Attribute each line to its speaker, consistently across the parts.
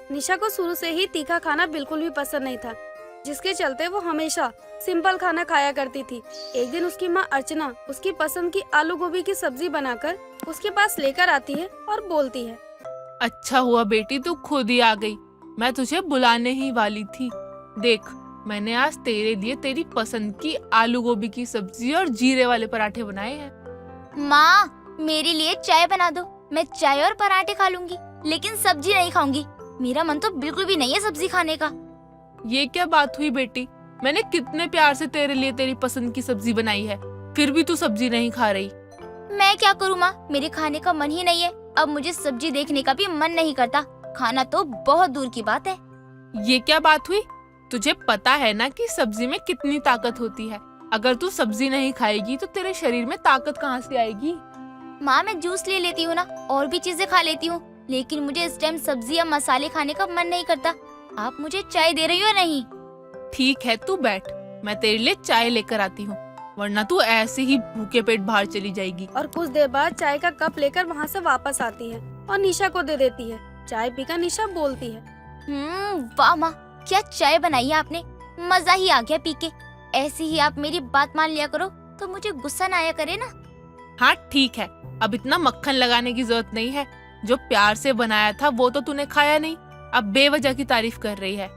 Speaker 1: निशा को शुरू से ही तीखा खाना बिल्कुल भी पसंद नहीं था, जिसके चलते वो हमेशा सिंपल खाना खाया करती थी। एक दिन उसकी माँ अर्चना उसकी पसंद की आलू गोभी की सब्जी बनाकर उसके पास लेकर आती है और बोलती है,
Speaker 2: अच्छा हुआ बेटी तू खुद ही आ गई, मैं तुझे बुलाने ही वाली थी। देख, मैंने आज तेरे लिए तेरी पसंद की आलू गोभी की सब्जी और जीरे वाले पराठे बनाए हैं।
Speaker 3: माँ, मेरे लिए चाय बना दो, मैं चाय और पराठे खा लूंगी, लेकिन सब्जी नहीं खाऊंगी। मेरा मन तो बिल्कुल भी नहीं है सब्जी खाने का।
Speaker 2: ये क्या बात हुई बेटी, मैंने कितने प्यार से तेरे लिए तेरी पसंद की सब्जी बनाई है, फिर भी तू सब्जी नहीं खा रही।
Speaker 3: मैं क्या करूँ माँ, मेरे खाने का मन ही नहीं है। अब मुझे सब्जी देखने का भी मन नहीं करता, खाना तो बहुत दूर की बात है।
Speaker 2: ये क्या बात हुई, तुझे पता है ना कि सब्जी में कितनी ताकत होती है। अगर तू सब्जी नहीं खाएगी तो तेरे शरीर में ताकत कहाँ से आएगी।
Speaker 3: माँ, मैं जूस ले लेती हूँ ना, और भी चीजें खा लेती हूँ, लेकिन मुझे इस टाइम सब्जी या मसाले खाने का मन नहीं करता। आप मुझे चाय दे रही हो या नहीं?
Speaker 2: ठीक है, तू बैठ, मैं तेरे लिए चाय लेकर आती हूँ, वरना तू ऐसे ही भूखे पेट बाहर चली जाएगी।
Speaker 1: और कुछ देर बाद चाय का कप लेकर वहाँ से वापस आती है और निशा को दे देती है। चाय पीकर निशा बोलती है,
Speaker 3: वाह माँ, क्या चाय बनाई है आपने, मजा ही आ गया पी के। ऐसे ही आप मेरी बात मान लिया करो तो मुझे गुस्सा ना आया करे ना।
Speaker 2: हाँ ठीक है, अब इतना मक्खन लगाने की जरूरत नहीं है, जो प्यार से बनाया था वो तो तूने खाया नहीं, अब बेवजह की तारीफ कर रही है।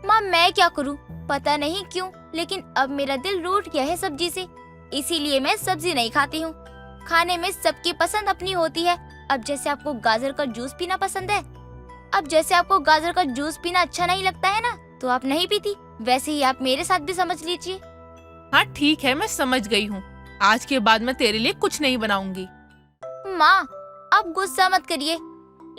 Speaker 3: माँ, मैं क्या करूँ, पता नहीं क्यों, लेकिन अब मेरा दिल रूठ गया है सब्जी से, इसीलिए मैं सब्जी नहीं खाती हूँ। खाने में सबकी पसंद अपनी होती है। अब जैसे आपको गाजर का जूस पीना पसंद है, अब जैसे आपको गाजर का जूस पीना अच्छा नहीं लगता है ना, तो आप नहीं पीती, वैसे ही आप मेरे साथ भी समझ लीजिए।
Speaker 2: हाँ ठीक है, मैं समझ गई हूँ, आज के बाद मैं तेरे लिए कुछ नहीं बनाऊंगी।
Speaker 3: माँ, आप गुस्सा मत करिए,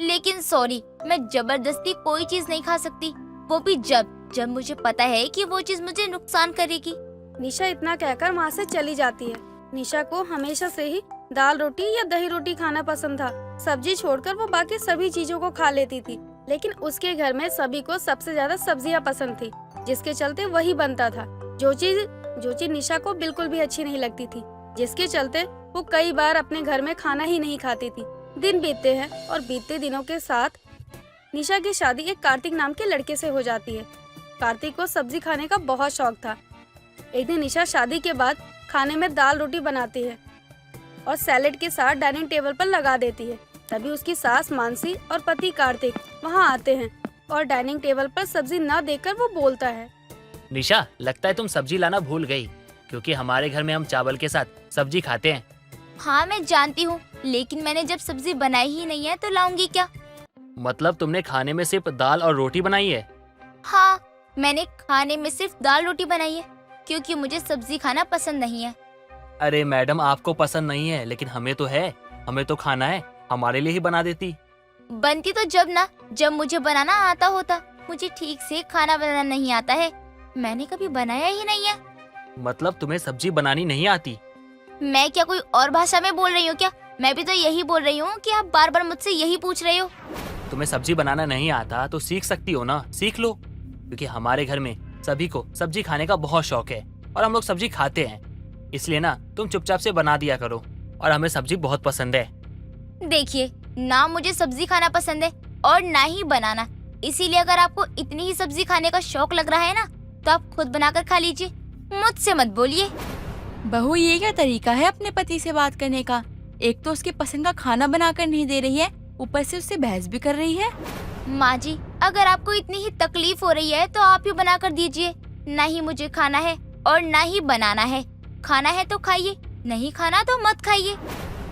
Speaker 3: लेकिन सॉरी, मैं जबरदस्ती कोई चीज नहीं खा सकती, वो भी जब मुझे पता है कि वो चीज मुझे नुकसान करेगी।
Speaker 1: निशा इतना कहकर वहाँ से चली जाती है। निशा को हमेशा से ही दाल रोटी या दही रोटी खाना पसंद था। सब्जी छोड़कर वो बाकी सभी चीजों को खा लेती थी, लेकिन उसके घर में सभी को सबसे ज्यादा सब्जियां पसंद थी, जिसके चलते वही बनता था। जो चीज निशा को बिल्कुल भी अच्छी नहीं लगती थी, जिसके चलते वो कई बार अपने घर में खाना ही नहीं खाती थी। दिन बीतते हैं और बीतते दिनों के साथ निशा की शादी एक कार्तिक नाम के लड़के से हो जाती है। कार्तिक को सब्जी खाने का बहुत शौक था। एक दिन निशा शादी के बाद खाने में दाल रोटी बनाती है और सैलेड के साथ डाइनिंग टेबल पर लगा देती है। तभी उसकी सास मानसी और पति कार्तिक वहां आते हैं और डाइनिंग टेबल पर सब्जी न देखकर वो बोलता है,
Speaker 4: निशा, लगता है तुम सब्जी लाना भूल गई, क्योंकि हमारे घर में हम चावल के साथ सब्जी खाते हैं।
Speaker 3: हाँ मैं जानती हूँ, लेकिन मैंने जब सब्जी बनाई ही नहीं है तो लाऊंगी क्या?
Speaker 4: मतलब तुमने खाने में सिर्फ दाल और रोटी बनाई है?
Speaker 3: हाँ, मैंने खाने में सिर्फ दाल रोटी बनाई है, क्योंकि मुझे सब्जी खाना पसंद नहीं है।
Speaker 4: अरे मैडम, आपको पसंद नहीं है, लेकिन हमें तो है, हमें तो खाना है, हमारे लिए ही बना देती।
Speaker 3: बनती तो जब मुझे बनाना आता होता। मुझे ठीक से खाना बनाना नहीं आता है, मैंने कभी बनाया ही नहीं है।
Speaker 4: मतलब तुम्हें सब्जी बनानी नहीं आती?
Speaker 3: मैं क्या कोई और भाषा में बोल रही हूँ क्या? मैं भी तो यही बोल रही हूँ कि आप बार बार मुझसे यही पूछ रहे हो।
Speaker 4: तुम्हें सब्जी बनाना नहीं आता तो सीख सकती हो ना, सीख लो, क्योंकि हमारे घर में सभी को सब्जी खाने का बहुत शौक है और हम लोग सब्जी खाते हैं, इसलिए ना तुम चुपचाप से बना दिया करो, और हमें सब्जी बहुत पसंद है।
Speaker 3: देखिए, ना मुझे सब्जी खाना पसंद है और ना ही बनाना, इसीलिए अगर आपको इतनी ही सब्जी खाने का शौक लग रहा है ना, तो आप खुद बनाकर खा लीजिए, मुझसे मत बोलिए।
Speaker 5: बहू, ये क्या तरीका है अपने पति से बात करने का? एक तो उसके पसंद का खाना बनाकर नहीं दे रही है, ऊपर से उससे बहस भी कर रही है।
Speaker 3: माँ जी, अगर आपको इतनी ही तकलीफ हो रही है तो आप ही बना कर दीजिए। ना ही मुझे खाना है और ना ही बनाना है। खाना है तो खाइए, नहीं खाना तो मत खाइए।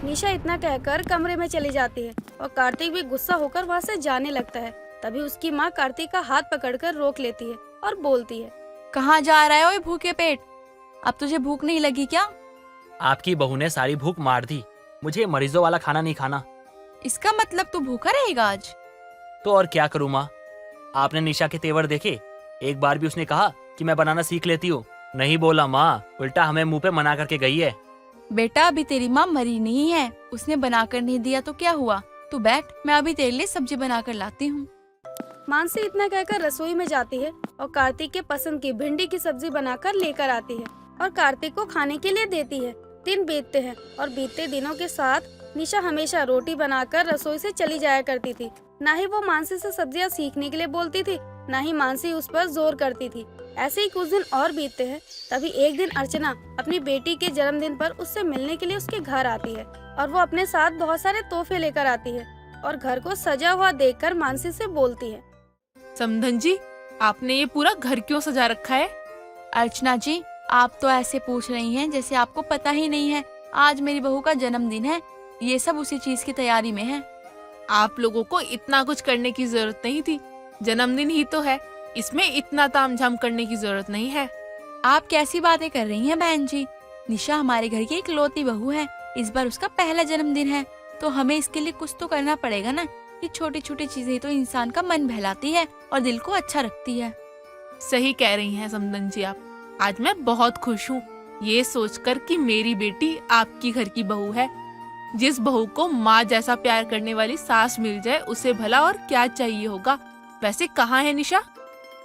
Speaker 1: निशा इतना कहकर कमरे में चली जाती है और कार्तिक भी गुस्सा होकर वहाँ से जाने लगता है। तभी उसकी माँ कार्तिक का हाथ पकड़कर रोक लेती है और बोलती है,
Speaker 5: कहाँ जा रहा है ओए भूखे पेट? अब तुझे भूख नहीं लगी क्या?
Speaker 4: आपकी बहू ने सारी भूख मार दी, मुझे मरीजों वाला खाना नहीं खाना।
Speaker 5: इसका मतलब तू भूखा रहेगा आज?
Speaker 4: तो और क्या करूँ माँ, आपने निशा के तेवर देखे? एक बार भी उसने कहा कि मैं बनाना सीख लेती हूँ? नहीं बोला माँ, उल्टा हमें मुंह पे मना करके गई है।
Speaker 5: बेटा, अभी तेरी माँ मरी नहीं है, उसने बनाकर नहीं दिया तो क्या हुआ? तू बैठ, मैं अभी तेरे लिए सब्जी बनाकर लाती हूँ।
Speaker 1: मानसी इतना कहकर रसोई में जाती है और कार्तिक के पसंद की भिंडी की सब्जी बनाकर लेकर आती है और कार्तिक को खाने के लिए देती है। दिन बीतते हैं और बीतते दिनों के साथ निशा हमेशा रोटी बनाकर रसोई से चली जाया करती थी ना ही वो मानसी से सब्जियां सीखने के लिए बोलती थी, ना ही मानसी उस पर जोर करती थी। ऐसे ही कुछ दिन और बीतते हैं। तभी एक दिन अर्चना अपनी बेटी के जन्मदिन पर उससे मिलने के लिए उसके घर आती है और वो अपने साथ बहुत सारे तोहफे लेकर आती है और घर को सजा हुआ देखकर मानसी से बोलती है,
Speaker 2: समधन जी, आपने ये पूरा घर क्यों सजा रखा है?
Speaker 5: अर्चना जी, आप तो ऐसे पूछ रही हैं जैसे आपको पता ही नहीं है। आज मेरी बहू का जन्मदिन है, ये सब उसी चीज की तैयारी में है।
Speaker 2: आप लोगों को इतना कुछ करने की जरूरत नहीं थी, जन्मदिन ही तो है, इसमें इतना तामझाम करने की जरूरत नहीं है।
Speaker 5: आप कैसी बातें कर रही हैं बहन जी? निशा हमारे घर की इकलौती बहू है, इस बार उसका पहला जन्मदिन है, तो हमें इसके लिए कुछ तो करना पड़ेगा ना। ये छोटी छोटी चीजें तो इंसान का मन बहलाती है और दिल को अच्छा रखती है।
Speaker 2: सही कह रही हैं समधन जी आप। आज मैं बहुत खुश हूँ ये सोचकर कि मेरी बेटी आपकी घर की बहू है। जिस बहू को माँ जैसा प्यार करने वाली सास मिल जाए उसे भला और क्या चाहिए होगा। वैसे कहाँ है निशा?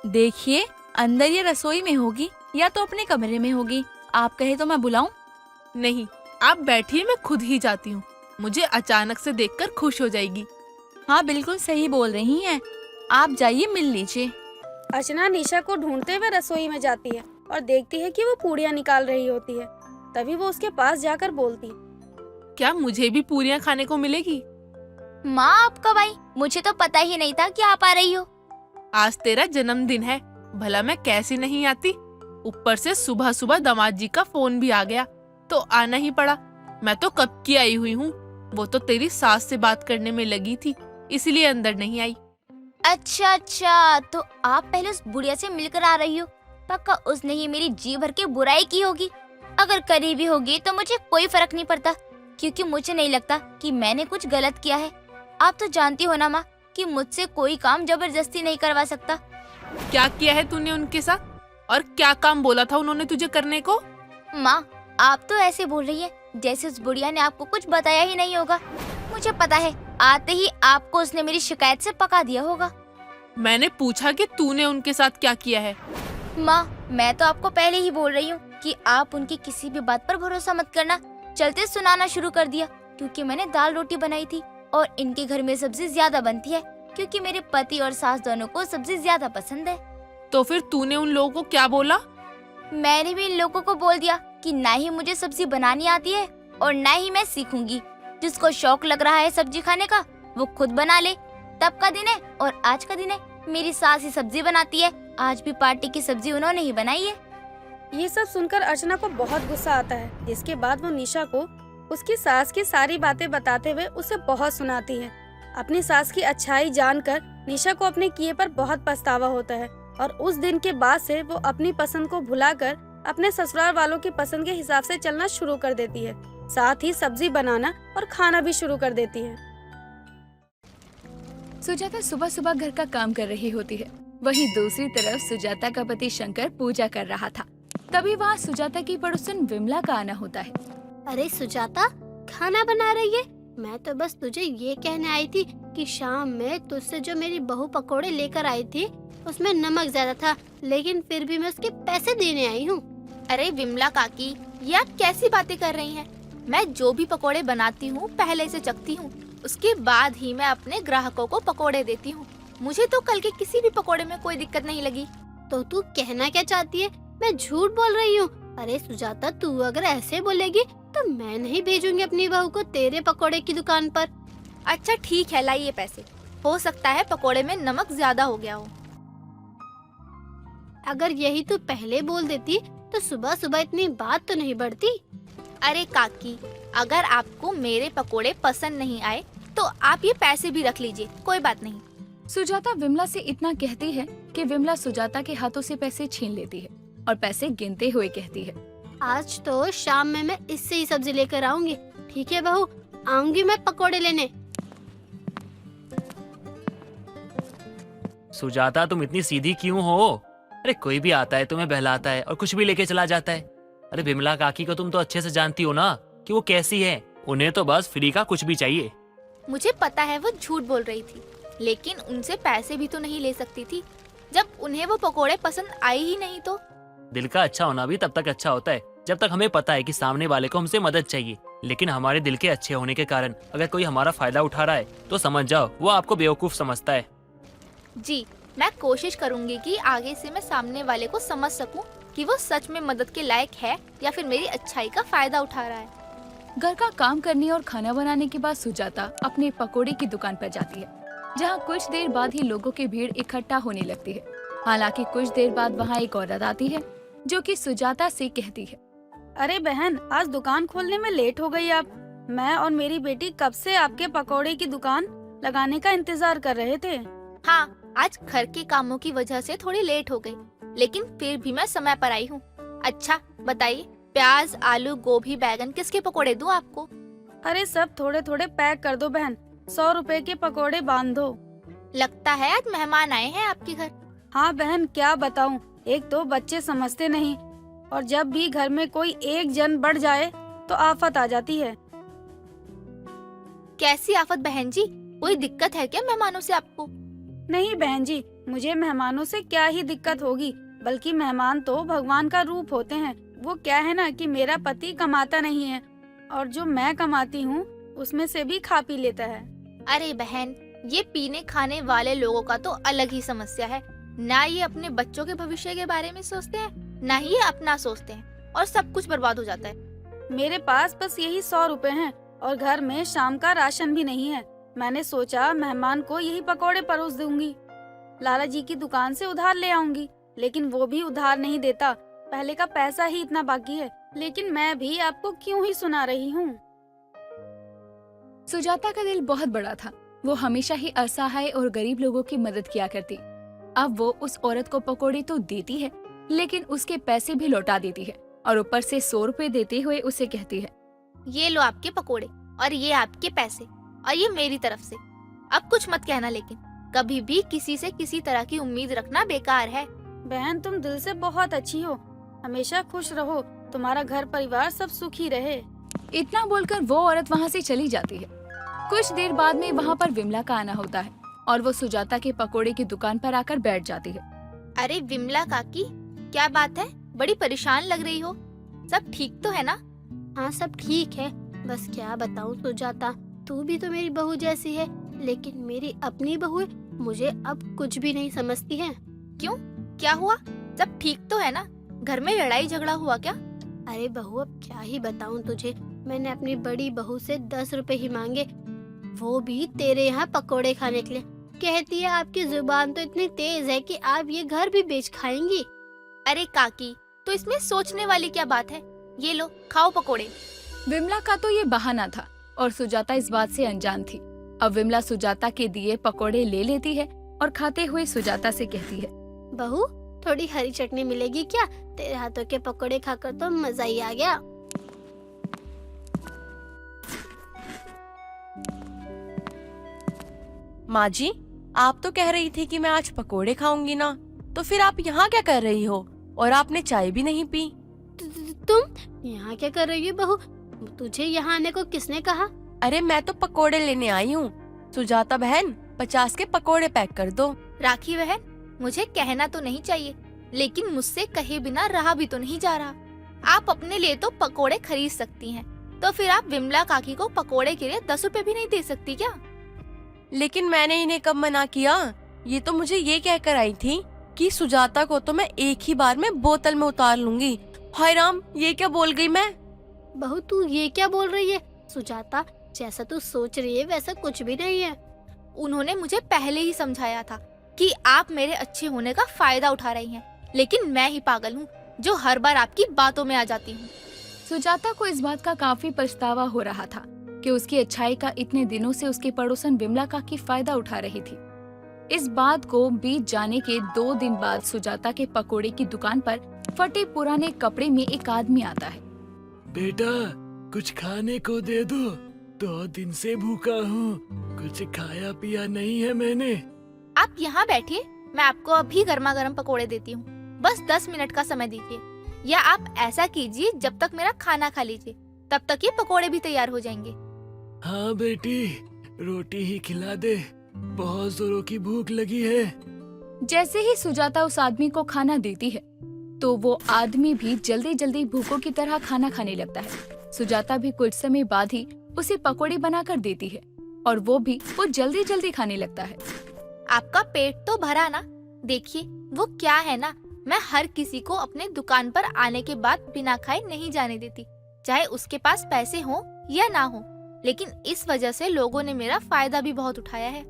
Speaker 5: देखिए, अंदर ये रसोई में होगी या तो अपने कमरे में होगी। आप कहे तो मैं बुलाऊं?
Speaker 2: नहीं, आप बैठिए, मैं खुद ही जाती हूँ। मुझे अचानक से देखकर खुश हो जाएगी।
Speaker 5: हाँ, बिल्कुल सही बोल रही हैं। आप जाइए, मिल लीजिए।
Speaker 1: अर्चना निशा को ढूंढते हुए रसोई में जाती है और देखती है कि वो पूड़ियाँ निकाल रही होती है। तभी वो उसके पास जाकर बोलती है,
Speaker 2: क्या मुझे भी पूरियाँ खाने को मिलेगी?
Speaker 3: माँ, आप कब आई? मुझे तो पता ही नहीं था कि आप आ रही हो।
Speaker 2: आज तेरा जन्मदिन है, भला मैं कैसी नहीं आती। ऊपर से सुबह सुबह दामाद जी का फोन भी आ गया तो आना ही पड़ा। मैं तो कब की आई हुई हूँ, वो तो तेरी सास से बात करने में लगी थी, इसलिए अंदर नहीं आई।
Speaker 3: अच्छा, तो आप पहले उस बुढ़िया से मिलकर आ रही हो। पक्का उसने ही मेरी जी भर के बुराई की होगी। अगर करी भी होगी तो मुझे कोई फर्क नहीं पड़ता, क्योंकि मुझे नहीं लगता कि मैंने कुछ गलत किया है। आप तो जानती हो ना माँ कि मुझसे कोई काम जबरदस्ती नहीं करवा सकता।
Speaker 2: क्या किया है तूने उनके साथ, और क्या काम बोला था उन्होंने तुझे करने को?
Speaker 3: माँ, आप तो ऐसे बोल रही है जैसे उस बुढ़िया ने आपको कुछ बताया ही नहीं होगा। मुझे पता है, आते ही आपको उसने मेरी शिकायत से पका दिया होगा।
Speaker 2: मैंने पूछा कि तूने उनके साथ क्या किया है।
Speaker 3: माँ, मैं तो आपको पहले ही बोल रही हूँ कि आप उनकी किसी भी बात पर भरोसा मत करना। चलते सुनाना शुरू कर दिया क्योंकि मैंने दाल रोटी बनाई थी और इनके घर में सब्जी ज्यादा बनती है क्योंकि मेरे पति और सास दोनों को सब्जी ज्यादा पसंद है।
Speaker 2: तो फिर तूने उन लोगों को क्या बोला?
Speaker 3: मैंने भी इन लोगों को बोल दिया कि ना ही मुझे सब्जी बनानी आती है और ना ही मैं सीखूंगी। जिसको शौक लग रहा है सब्जी खाने का वो खुद बना ले। तब का दिन है और आज का दिन है, मेरी सास ही सब्जी बनाती है। आज भी पार्टी की सब्जी उन्होंने ही बनाई है।
Speaker 1: ये सब सुनकर अर्चना को बहुत गुस्सा आता है, जिसके बाद वो निशा को उसकी सास की सारी बातें बताते हुए उसे बहुत सुनाती है। अपनी सास की अच्छाई जानकर निशा को अपने किए पर बहुत पछतावा होता है और उस दिन के बाद से वो अपनी पसंद को भुलाकर अपने ससुराल वालों की पसंद के हिसाब से चलना शुरू कर देती है। साथ ही सब्जी बनाना और खाना भी शुरू कर देती है।
Speaker 6: सुजाता सुबह सुबह घर का काम कर रही होती है। वहीं दूसरी तरफ सुजाता का पति शंकर पूजा कर रहा था। तभी वहाँ सुजाता की पड़ोसन विमला का आना होता है।
Speaker 7: अरे सुजाता, खाना बना रही है? मैं तो बस तुझे ये कहने आई थी कि शाम में तुझसे जो मेरी बहू पकोड़े लेकर आई थी उसमें नमक ज्यादा था, लेकिन फिर भी मैं उसके पैसे देने आई हूँ।
Speaker 8: अरे विमला काकी, ये आप कैसी बातें कर रही हैं? मैं जो भी पकोड़े बनाती हूँ पहले से चखती हूँ, उसके बाद ही मैं अपने ग्राहकों को पकोड़े देती हूँ। मुझे तो कल के किसी भी पकोड़े में कोई दिक्कत नहीं लगी।
Speaker 7: तो तू कहना क्या चाहती है? मैं झूठ बोल रही हूँ? अरे सुजाता, तू अगर ऐसे बोलेगी तो मैं नहीं भेजूंगी अपनी बहू को तेरे पकोड़े की दुकान पर।
Speaker 8: अच्छा ठीक है, लाइए पैसे। हो सकता है पकोड़े में नमक ज्यादा हो गया हो।
Speaker 7: अगर यही तू पहले बोल देती तो सुबह सुबह इतनी बात तो नहीं बढ़ती।
Speaker 8: अरे काकी, अगर आपको मेरे पकोड़े पसंद नहीं आए तो आप ये पैसे भी रख लीजिए, कोई बात नहीं।
Speaker 6: सुजाता विमला से इतना कहती है कि विमला सुजाता के हाथों से पैसे छीन लेती है और पैसे गिनते हुए कहती है,
Speaker 7: आज तो शाम में मैं इससे ही सब्जी लेकर आऊंगी। ठीक है बहू, आऊंगी मैं पकोड़े लेने।
Speaker 4: सुजाता, तुम इतनी सीधी क्यों हो? अरे कोई भी आता है तुम्हें बहलाता है और कुछ भी लेके चला जाता है। अरे विमला काकी को तुम तो अच्छे से जानती हो ना कि वो कैसी है। उन्हें तो बस फ्री का कुछ भी चाहिए।
Speaker 8: मुझे पता है वो झूठ बोल रही थी, लेकिन उनसे पैसे भी तो नहीं ले सकती थी जब उन्हें वो पकोड़े पसंद आए ही नहीं। तो
Speaker 4: दिल का अच्छा होना भी तब तक अच्छा होता है जब तक हमें पता है कि सामने वाले को हमसे मदद चाहिए। लेकिन हमारे दिल के अच्छे होने के कारण अगर कोई हमारा फायदा उठा रहा है तो समझ जाओ वो आपको बेवकूफ समझता है।
Speaker 8: जी, मैं कोशिश करूंगी कि आगे से मैं सामने वाले को समझ सकूं कि वो सच में मदद के लायक है या फिर मेरी अच्छाई का फायदा उठा रहा है।
Speaker 6: घर का काम करने और खाना बनाने के बाद सुजाता अपने पकोड़े की दुकान पर जाती है, जहाँ कुछ देर बाद ही लोगों की भीड़ इकट्ठा होने लगती है। हालांकि कुछ देर बाद वहाँ एक औरत आती है जो कि सुजाता से कहती है,
Speaker 1: अरे बहन, आज दुकान खोलने में लेट हो गई आप। मैं और मेरी बेटी कब से आपके पकौड़े की दुकान लगाने का इंतजार कर रहे थे।
Speaker 8: हाँ, आज घर के कामों की वजह से थोड़ी लेट हो गई, लेकिन फिर भी मैं समय पर आई हूँ। अच्छा बताइए, प्याज, आलू, गोभी, बैगन किसके पकोड़े दूं आपको?
Speaker 1: अरे सब थोड़े थोड़े पैक कर दो बहन, 100 रुपए के पकौड़े बांध दो।
Speaker 8: लगता है आज मेहमान आए हैं आपके घर।
Speaker 1: हाँ बहन, क्या बताऊं, एक तो बच्चे समझते नहीं और जब भी घर में कोई एक जन बढ़ जाए तो आफत आ जाती है।
Speaker 8: कैसी आफत बहन जी? कोई दिक्कत है क्या मेहमानों से आपको?
Speaker 1: नहीं बहन जी, मुझे मेहमानों से क्या ही दिक्कत होगी, बल्कि मेहमान तो भगवान का रूप होते हैं। वो क्या है ना कि मेरा पति कमाता नहीं है और जो मैं कमाती हूँ उसमें से भी खा पी लेता है।
Speaker 8: अरे बहन, ये पीने खाने वाले लोगों का तो अलग ही समस्या है। ना ये अपने बच्चों के भविष्य के बारे में सोचते हैं, ना ही ये अपना सोचते हैं और सब कुछ बर्बाद हो जाता है।
Speaker 1: मेरे पास बस यही 100 रुपए हैं और घर में शाम का राशन भी नहीं है। मैंने सोचा मेहमान को यही पकौड़े परोस दूंगी, लाला जी की दुकान से उधार ले आऊंगी, लेकिन वो भी उधार नहीं देता। पहले का पैसा ही इतना बाकी है, लेकिन मैं भी आपको क्यों ही सुना रही हूँ।
Speaker 6: सुजाता का दिल बहुत बड़ा था। वो हमेशा ही असहाय और गरीब लोगों की मदद किया करती। अब वो उस औरत को पकोड़े तो देती है, लेकिन उसके पैसे भी लौटा देती है और ऊपर से 100 रुपए देते हुए उसे कहती है,
Speaker 8: ये लो आपके पकोड़े और ये आपके पैसे और ये मेरी तरफ से। अब कुछ मत कहना, लेकिन कभी भी किसी से किसी तरह की उम्मीद रखना बेकार है।
Speaker 1: बहन, तुम दिल से बहुत अच्छी हो, हमेशा खुश रहो, तुम्हारा घर परिवार सब सुखी रहे।
Speaker 6: इतना बोलकर वो औरत वहाँ से चली जाती है। कुछ देर बाद में वहाँ पर विमला का आना होता है और वो सुजाता के पकोड़े की दुकान पर आकर बैठ जाती है।
Speaker 8: अरे विमला काकी, क्या बात है? बड़ी परेशान लग रही हो। सब ठीक तो है ना?
Speaker 7: हाँ सब ठीक है, बस क्या बताऊँ सुजाता, तू भी तो मेरी बहू जैसी है, लेकिन मेरी अपनी बहू मुझे अब कुछ भी नहीं समझती है।
Speaker 8: क्यों, क्या हुआ? सब ठीक तो है ना? घर में लड़ाई झगड़ा हुआ क्या?
Speaker 7: अरे बहू, अब क्या ही बताऊँ तुझे। मैंने अपनी बड़ी बहू से 10 रुपए ही मांगे, वो भी तेरे यहाँ पकोड़े खाने के लिए। कहती है आपकी जुबान तो इतनी तेज है कि आप ये घर भी बेच खाएंगी।
Speaker 8: अरे काकी, तो इसमें सोचने वाली क्या बात है? ये लो, खाओ पकोड़े।
Speaker 6: विमला का तो ये बहाना था और सुजाता इस बात से अनजान थी। अब विमला सुजाता के दिए पकोड़े ले लेती है और खाते हुए सुजाता से कहती है,
Speaker 7: बहू थोड़ी हरी चटनी मिलेगी क्या? तेरे हाथों के पकोड़े खाकर तो मजा ही आ गया।
Speaker 5: माँ जी, आप तो कह रही थी कि मैं आज पकोड़े खाऊंगी ना, तो फिर आप यहाँ क्या कर रही हो? और आपने चाय भी नहीं पी।
Speaker 7: तुम यहाँ क्या कर रही हो बहू? तुझे यहाँ आने को किसने कहा?
Speaker 5: अरे मैं तो पकोड़े लेने आई हूँ। सुजाता बहन, 50 के पकोड़े पैक कर दो।
Speaker 8: राखी बहन, मुझे कहना तो नहीं चाहिए, लेकिन मुझसे कहे बिना रहा भी तो नहीं जा रहा। आप अपने लिए तो पकोड़े खरीद सकती हैं, तो फिर आप विमला काकी को पकोड़े के लिए 10 रुपए भी नहीं दे सकती क्या?
Speaker 5: लेकिन मैंने इन्हें कब मना किया? ये तो मुझे ये कहकर आई थी कि सुजाता को तो मैं एक ही बार में बोतल में उतार लूंगी। हाय राम, ये क्या बोल गई मैं?
Speaker 7: बहू तू ये क्या बोल रही है? सुजाता, जैसा तू सोच रही है वैसा कुछ भी नहीं है।
Speaker 8: उन्होंने मुझे पहले ही समझाया था कि आप मेरे अच्छे होने का फायदा उठा रही हैं, लेकिन मैं ही पागल हूँ जो हर बार आपकी बातों में आ जाती हूँ।
Speaker 6: सुजाता को इस बात का काफी पछतावा हो रहा था कि उसकी अच्छाई का इतने दिनों से उसके पड़ोसन विमला काकी फायदा उठा रही थी। इस बात को बीत जाने के 2 दिन बाद सुजाता के पकोड़े की दुकान पर फटे पुराने कपड़े में एक आदमी आता है।
Speaker 9: बेटा, कुछ खाने को दे दो, 2 दिन से भूखा हूँ, कुछ खाया पिया नहीं है मैंने।
Speaker 8: आप यहाँ बैठिए, मैं आपको अभी गर्मा गर्म पकोड़े देती हूँ। बस 10 मिनट का समय दीजिए, या आप ऐसा कीजिए जब तक मेरा खाना खा लीजिए, तब तक ये पकोड़े भी तैयार हो जाएंगे।
Speaker 9: हाँ बेटी, रोटी ही खिला दे, बहुत जोरों की भूख लगी है।
Speaker 6: जैसे ही सुजाता उस आदमी को खाना देती है, तो वो आदमी भी जल्दी जल्दी भूखों की तरह खाना खाने लगता है। सुजाता भी कुछ समय बाद ही उसे पकोड़े बनाकर देती है और वो जल्दी जल्दी खाने लगता है।
Speaker 8: आपका पेट तो भरा ना? देखिए वो क्या है ना, मैं हर किसी को अपने दुकान पर आने के बाद बिना खाए नहीं जाने देती, चाहे उसके पास पैसे हो या ना हो। लेकिन इस वजह से लोगों ने मेरा फायदा भी बहुत उठाया है।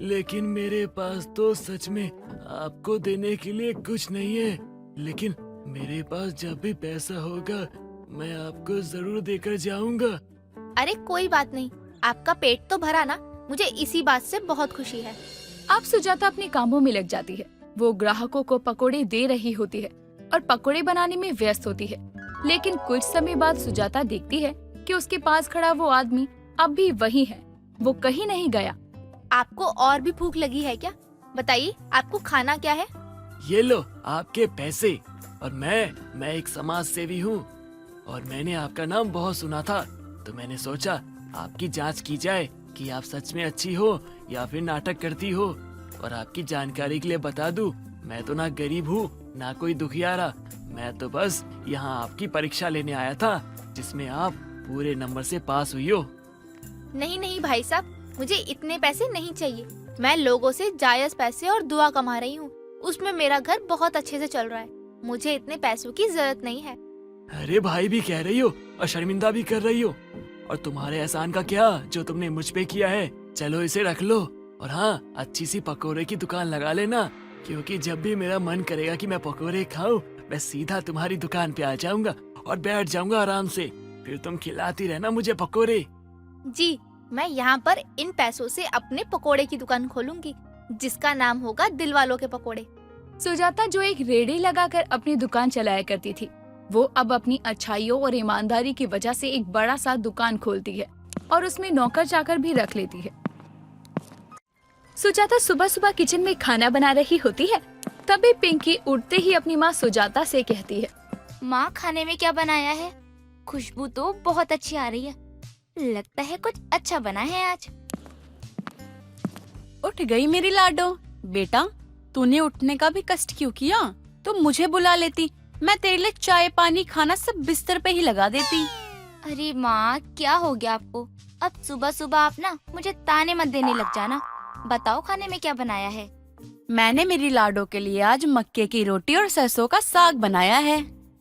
Speaker 9: लेकिन मेरे पास तो सच में आपको देने के लिए कुछ नहीं है, लेकिन मेरे पास जब भी पैसा होगा मैं आपको जरूर देकर जाऊंगा।
Speaker 8: अरे कोई बात नहीं, आपका पेट तो भरा ना, मुझे इसी बात से बहुत खुशी है।
Speaker 6: अब सुजाता अपने कामों में लग जाती है। वो ग्राहकों को पकोड़े दे रही होती है और पकोड़े बनाने में व्यस्त होती है। लेकिन कुछ समय बाद सुजाता देखती है कि उसके पास खड़ा वो आदमी अब भी वही है, वो कहीं नहीं गया।
Speaker 8: आपको और भी भूख लगी है क्या? बताइए आपको खाना क्या है?
Speaker 9: ये लो आपके पैसे। और मैं एक समाज सेवी हूँ और मैंने आपका नाम बहुत सुना था, तो मैंने सोचा आपकी जांच की जाए कि आप सच में अच्छी हो या फिर नाटक करती हो। और आपकी जानकारी के लिए बता दूं, मैं तो ना गरीब हूँ ना कोई दुखियारा, मैं तो बस यहाँ आपकी परीक्षा लेने आया था जिसमें आप पूरे नंबर से पास हुई हो।
Speaker 8: नहीं नहीं भाई साहब, मुझे इतने पैसे नहीं चाहिए। मैं लोगों से जायज पैसे और दुआ कमा रही हूँ, उसमें मेरा घर बहुत अच्छे से चल रहा है। मुझे इतने पैसों की जरूरत नहीं है।
Speaker 9: अरे भाई भी कह रही हो और शर्मिंदा भी कर रही हो। और तुम्हारे एहसान का क्या जो तुमने मुझ पे किया है। चलो इसे रख लो और हाँ, अच्छी सी पकोड़े की दुकान लगा लेना, क्योंकि जब भी मेरा मन करेगा कि मैं पकोड़े खाऊं, मैं सीधा तुम्हारी दुकान पे आ जाऊंगा और बैठ जाऊंगा आराम से। फिर तुम खिलाती रहना मुझे पकोड़े।
Speaker 8: जी, मैं यहाँ पर इन पैसों से अपने पकोड़े की दुकान खोलूंगी, जिसका नाम होगा दिलवालों के पकोड़े।
Speaker 6: सुजाता जो एक रेड़ी लगाकर अपनी दुकान चलाया करती थी, वो अब अपनी अच्छाइयों और ईमानदारी की वजह से एक बड़ा सा दुकान खोलती है और उसमें नौकर चाकर भी रख लेती है। सुजाता सुबह सुबह किचन में खाना बना रही होती है, तभी पिंकी उठते ही अपनी माँ सुजाता से कहती है,
Speaker 3: माँ खाने में क्या बनाया है? खुशबू तो बहुत अच्छी आ रही है, लगता है कुछ अच्छा बना है आज।
Speaker 5: उठ गई मेरी लाडो। बेटा, तूने उठने का भी कष्ट क्यों किया? तो मुझे बुला लेती, मैं तेरे लिए चाय पानी खाना सब बिस्तर पे ही लगा देती।
Speaker 3: अरे माँ, क्या हो गया आपको? अब सुबह सुबह आप ना मुझे ताने मत देने लग जाना। बताओ खाने में क्या बनाया है?
Speaker 5: मैंने मेरी लाडो के लिए आज मक्के की रोटी और सरसों का साग बनाया है।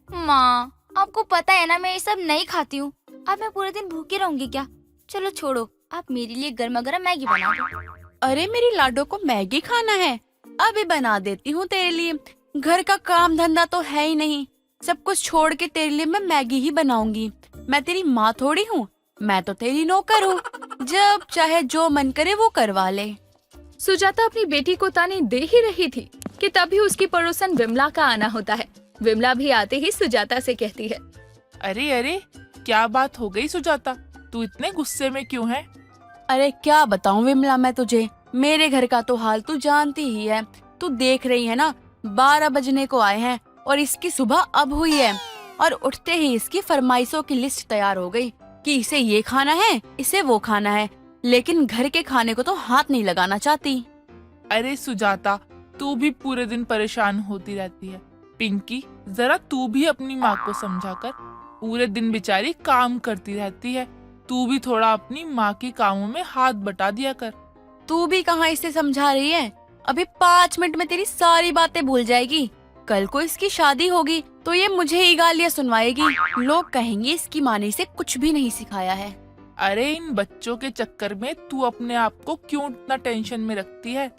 Speaker 3: माँ, आपको पता है ना मैं ये सब नहीं खाती हूँ। अब मैं पूरे दिन भूखी रहूंगी क्या? चलो छोड़ो, आप मेरे लिए गर्मा गर्म मैगी बना दो।
Speaker 5: अरे मेरी लाडो को मैगी खाना है, अभी बना देती हूँ तेरे लिए। घर का काम धंधा तो है ही नहीं, सब कुछ छोड़ के तेरे लिए मैं मैगी ही बनाऊंगी। मैं तेरी माँ थोड़ी हूँ, मैं तो तेरी नौकर हूँ, जब चाहे जो मन करे वो करवा ले।
Speaker 6: सुजाता अपनी बेटी को ताने दे ही रही थी कि तभी उसकी पड़ोसन विमला का आना होता है। विमला भी आते ही सुजाता से कहती है,
Speaker 2: अरे अरे, क्या बात हो गई सुजाता, तू इतने गुस्से में क्यों है?
Speaker 5: अरे क्या बताऊं विमला मैं तुझे, मेरे घर का तो हाल तू जानती ही है। तू देख रही है ना, 12 बजने को आए हैं और इसकी सुबह अब हुई है। और उठते ही इसकी फरमाइशों की लिस्ट तैयार हो गई कि इसे ये खाना है, इसे वो खाना है, लेकिन घर के खाने को तो हाथ नहीं लगाना चाहती।
Speaker 2: अरे सुजाता, तू भी पूरे दिन परेशान होती रहती है। पिंकी, जरा तू भी अपनी माँ को समझा कर, पूरे दिन बेचारी काम करती रहती है। तू भी थोड़ा अपनी माँ के कामों में हाथ बटा दिया कर।
Speaker 5: तू भी कहाँ इसे समझा रही है? अभी 5 मिनट में तेरी सारी बातें भूल जाएगी। कल को इसकी शादी होगी तो ये मुझे ही गालियाँ सुनवाएगी। लोग कहेंगे इसकी माँ ने इसे कुछ भी नहीं सिखाया है।
Speaker 2: अरे इन बच्चों के चक्कर में तू अपने आप को क्यों इतना टेंशन में रखती है?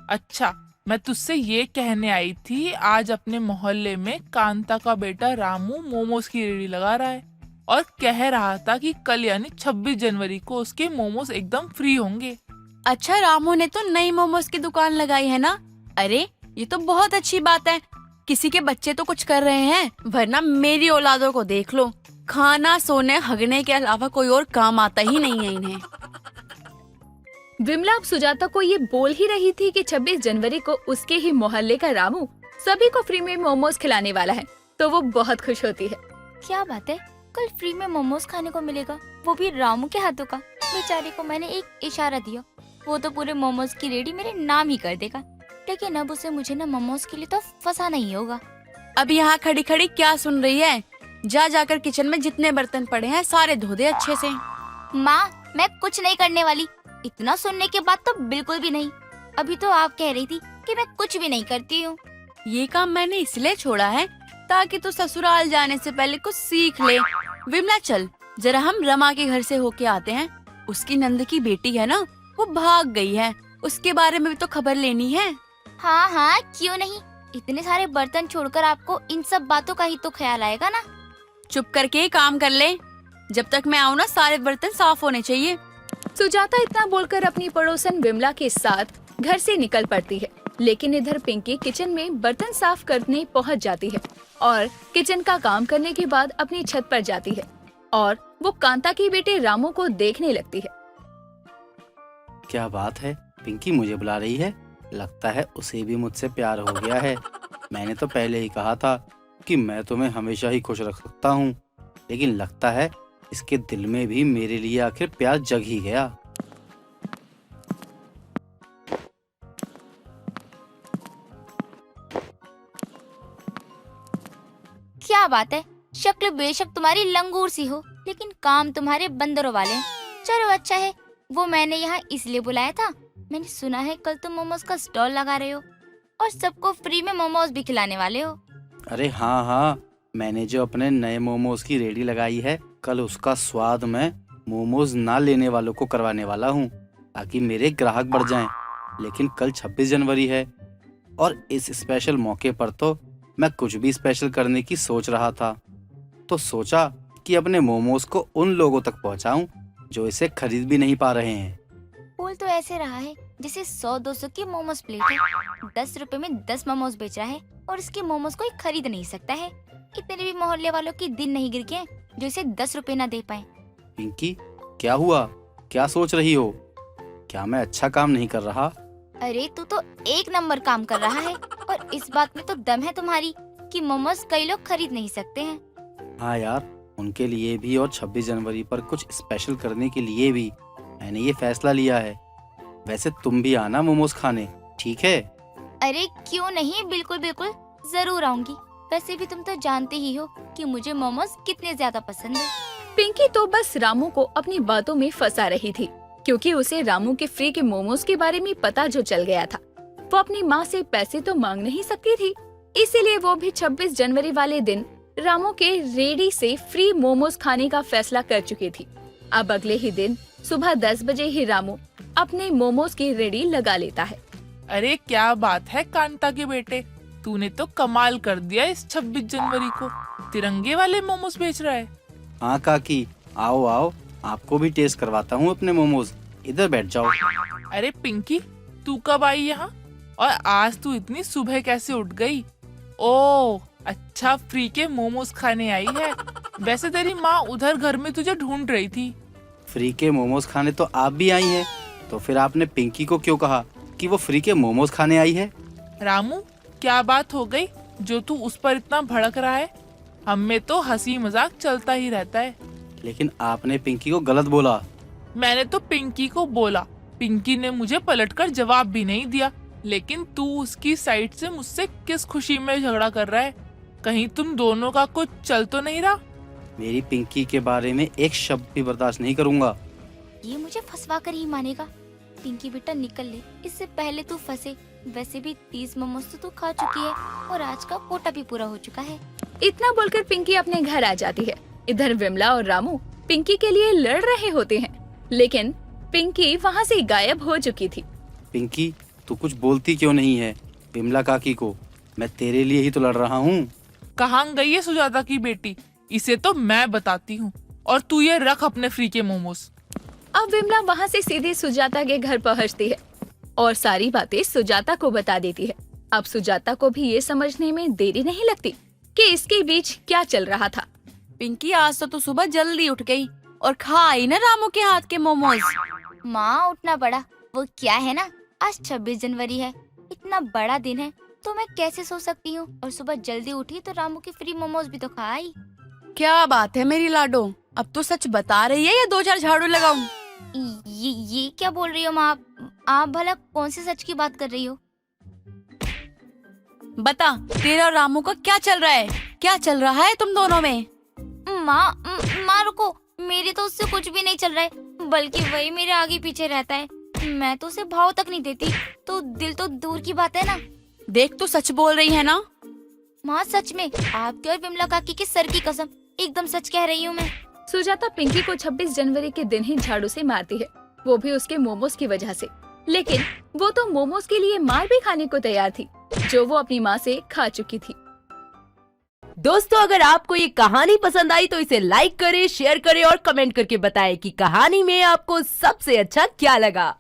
Speaker 2: अच्छा, मैं तुझसे ये कहने आई थी, आज अपने मोहल्ले में कांता का बेटा रामू मोमोज की रेडी लगा रहा है और कह रहा था कि कल यानी 26 जनवरी को उसके मोमोज एकदम फ्री होंगे।
Speaker 5: अच्छा, रामू ने तो नई मोमोज की दुकान लगाई है ना? अरे ये तो बहुत अच्छी बात है, किसी के बच्चे तो कुछ कर रहे हैं, वरना मेरी औलादों को देख लो, खाना सोने हगने के अलावा कोई और काम आता ही नहीं है इन्हें।
Speaker 6: विमला अब सुजाता को ये बोल ही रही थी कि 26 जनवरी को उसके ही मोहल्ले का रामू सभी को फ्री में मोमोज खिलाने वाला है, तो वो बहुत खुश होती है।
Speaker 3: क्या बात है, कल फ्री में मोमोज खाने को मिलेगा, वो भी रामू के हाथों का। बेचारे को मैंने एक इशारा दिया, वो तो पूरे मोमोज की रेडी मेरे नाम ही कर देगा। लेकिन अब उसे मुझे ना मोमोज के लिए तो फंसाना ही होगा।
Speaker 5: अब यहाँ खड़ी खड़ी क्या सुन रही है? जा जाकर किचन में जितने बर्तन पड़े हैं सारे धो दे अच्छे से।
Speaker 3: माँ, मैं कुछ नहीं करने वाली। इतना सुनने के बाद तो बिल्कुल भी नहीं। अभी तो आप कह रही थी कि मैं कुछ भी नहीं करती हूँ।
Speaker 5: ये काम मैंने इसलिए छोड़ा है ताकि तू ससुराल जाने से पहले कुछ सीख ले। विमला चल, जरा हम रमा के घर से होके आते हैं। उसकी नंद की बेटी है ना, वो भाग गई है, उसके बारे में भी तो खबर लेनी है।
Speaker 3: हाँ हाँ, क्यों नहीं। इतने सारे बर्तन छोड़कर आपको इन सब बातों का ही तो ख्याल आएगा ना।
Speaker 5: चुप करके काम कर ले, जब तक मैं आऊँ ना सारे बर्तन साफ होने चाहिए।
Speaker 6: सुजाता इतना बोलकर अपनी पड़ोसन विमला के साथ घर से निकल पड़ती है, लेकिन इधर पिंकी किचन में बर्तन साफ करने पहुंच जाती है और किचन का काम करने के बाद अपनी छत पर जाती है और वो कांता के बेटे रामू को देखने लगती है।
Speaker 10: क्या बात है, पिंकी मुझे बुला रही है। लगता है उसे भी मुझसे प्यार हो गया है। मैंने तो पहले ही कहा था कि मैं तुम्हें हमेशा ही खुश रख सकता हूँ, लेकिन लगता है इसके दिल में भी मेरे लिए आखिर प्यार जग ही गया।
Speaker 3: क्या बात है, शक्ल बेशक तुम्हारी लंगूर सी हो, लेकिन काम तुम्हारे बंदरों वाले हैं। चलो अच्छा है, वो मैंने यहाँ इसलिए बुलाया था। मैंने सुना है कल तुम मोमोज का स्टॉल लगा रहे हो और सबको फ्री में मोमोज भी खिलाने वाले हो।
Speaker 10: अरे हाँ हाँ, मैंने जो अपने नए मोमोज की रेडी लगाई है, कल उसका स्वाद मैं मोमोज ना लेने वालों को करवाने वाला हूँ ताकि मेरे ग्राहक बढ़ जाएं। लेकिन कल 26 जनवरी है और इस स्पेशल मौके पर तो मैं कुछ भी स्पेशल करने की सोच रहा था, तो सोचा कि अपने मोमोज को उन लोगों तक पहुँचाऊं जो इसे खरीद भी नहीं पा रहे हैं।
Speaker 3: बोल तो ऐसे रहा है जैसे 100-200 की मोमोज प्लेट है, 10 रुपए में 10 मोमोज बेच रहा है और इसके मोमोज कोई खरीद नहीं सकता है। इतने भी मोहल्ले वालों की दिन नहीं गिर गए जो इसे 10 रुपए ना दे पाए।
Speaker 10: पिंकी, क्या हुआ? क्या सोच रही हो? क्या मैं अच्छा काम नहीं कर रहा?
Speaker 3: अरे तू तो एक नंबर काम कर रहा है और इस बात में तो दम है तुम्हारी कि मोमोज कई लोग खरीद नहीं सकते हैं।
Speaker 10: हाँ यार, उनके लिए भी और 26 जनवरी पर कुछ स्पेशल करने के लिए भी मैंने ये फैसला लिया है। वैसे तुम भी आना मोमोज खाने, ठीक है?
Speaker 3: अरे क्यों नहीं, बिल्कुल बिल्कुल जरूर आऊंगी। वैसे भी तुम तो जानते ही हो कि मुझे मोमोज कितने ज्यादा पसंद है।
Speaker 6: पिंकी तो बस रामू को अपनी बातों में फंसा रही थी, क्योंकि उसे रामू के फ्री के मोमोज के बारे में पता जो चल गया था। वो अपनी माँ से पैसे तो मांग नहीं सकती थी, इसीलिए वो भी 26 जनवरी वाले दिन रामू के रेडी से फ्री मोमोज खाने का फैसला कर चुकी थी। अब अगले ही दिन सुबह 10 बजे ही रामू अपने मोमोज की रेडी लगा लेता है।
Speaker 2: अरे क्या बात है कांता के बेटे, तूने तो कमाल कर दिया। इस 26 जनवरी को तिरंगे वाले मोमोज बेच रहा है।
Speaker 10: हाँ काकी, आओ आओ, आपको भी टेस्ट करवाता हूँ अपने मोमोज। इधर बैठ जाओ।
Speaker 2: अरे पिंकी, तू कब आई यहाँ और आज तू इतनी सुबह कैसे उठ गई? ओह अच्छा, फ्री के मोमोज खाने आई है। वैसे तेरी माँ उधर घर में तुझे ढूंढ रही थी।
Speaker 10: फ्री के मोमोज खाने तो आप भी आई हैं, तो फिर आपने पिंकी को क्यों कहा कि वो फ्री के मोमोज खाने आई है?
Speaker 2: रामू, क्या बात हो गई जो तू उस पर इतना भड़क रहा है? हम में तो हंसी मजाक चलता ही रहता है।
Speaker 10: लेकिन आपने पिंकी को गलत बोला।
Speaker 2: मैंने तो पिंकी को बोला, पिंकी ने मुझे पलटकर जवाब भी नहीं दिया। लेकिन तू उसकी साइड से मुझसे किस खुशी में झगड़ा कर रहा है? कहीं तुम दोनों का कुछ चल तो नहीं रहा?
Speaker 10: मेरी पिंकी के बारे में एक शब्द भी बर्दाश्त नहीं करूंगा।
Speaker 3: ये मुझे फंसवा कर ही मानेगा। पिंकी बेटा निकल ले, इससे पहले तू फंसे। वैसे भी 30 मोमोज तो तू खा चुकी है और आज का कोटा भी पूरा हो चुका है।
Speaker 6: इतना बोलकर पिंकी अपने घर आ जाती है। इधर विमला और रामू पिंकी के लिए लड़ रहे होते हैं, लेकिन पिंकी वहाँ से गायब हो चुकी थी।
Speaker 10: पिंकी, तू कुछ बोलती क्यों नहीं है? विमला काकी को मैं तेरे लिए ही तो लड़ रहा हूँ।
Speaker 2: कहाँ गई है सुजाता की बेटी? इसे तो मैं बताती हूँ, और तू ये रख अपने फ्री के मोमोज।
Speaker 6: अब विमला वहाँ से सीधे सुजाता के घर पहुँचती है और सारी बातें सुजाता को बता देती है। अब सुजाता को भी ये समझने में देरी नहीं लगती कि इसके बीच क्या चल रहा था।
Speaker 5: पिंकी, आज तो तू सुबह जल्दी उठ गई और खा आई ना रामू के हाथ के मोमोज।
Speaker 3: माँ उठना पड़ा, वो क्या है ना, आज 26 जनवरी है, इतना बड़ा दिन है तो मैं कैसे सो सकती हूँ। और सुबह जल्दी उठी तो रामू के फ्री मोमोज भी तो खा आई।
Speaker 5: क्या बात है मेरी लाडो, अब तो सच बता रही है या 2-4 झाड़ू लगाऊं?
Speaker 3: ये क्या बोल रही हो माँ? आप भला कौन से सच की बात कर रही हो?
Speaker 5: बता, तेरा और रामू का क्या चल रहा है? क्या चल रहा है तुम दोनों में?
Speaker 3: माँ रुको, मेरी तो उससे कुछ भी नहीं चल रहा है, बल्कि वही मेरे आगे पीछे रहता है। मैं तो उसे भाव तक नहीं देती, तो दिल तो दूर की बात है ना।
Speaker 5: देख तो सच बोल रही है ना।
Speaker 3: माँ सच में, आपके और विमला काकी की सर की कसम, एकदम सच कह रही हूँ मैं।
Speaker 6: सुजाता पिंकी को 26 जनवरी के दिन ही झाड़ू से मारती है, वो भी उसके मोमोज की वजह से। लेकिन वो तो मोमोज के लिए मार भी खाने को तैयार थी, जो वो अपनी माँ से खा चुकी थी।
Speaker 11: दोस्तों, अगर आपको ये कहानी पसंद आई तो इसे लाइक करें, शेयर करें और कमेंट करके बताएं कि कहानी में आपको सबसे अच्छा क्या लगा।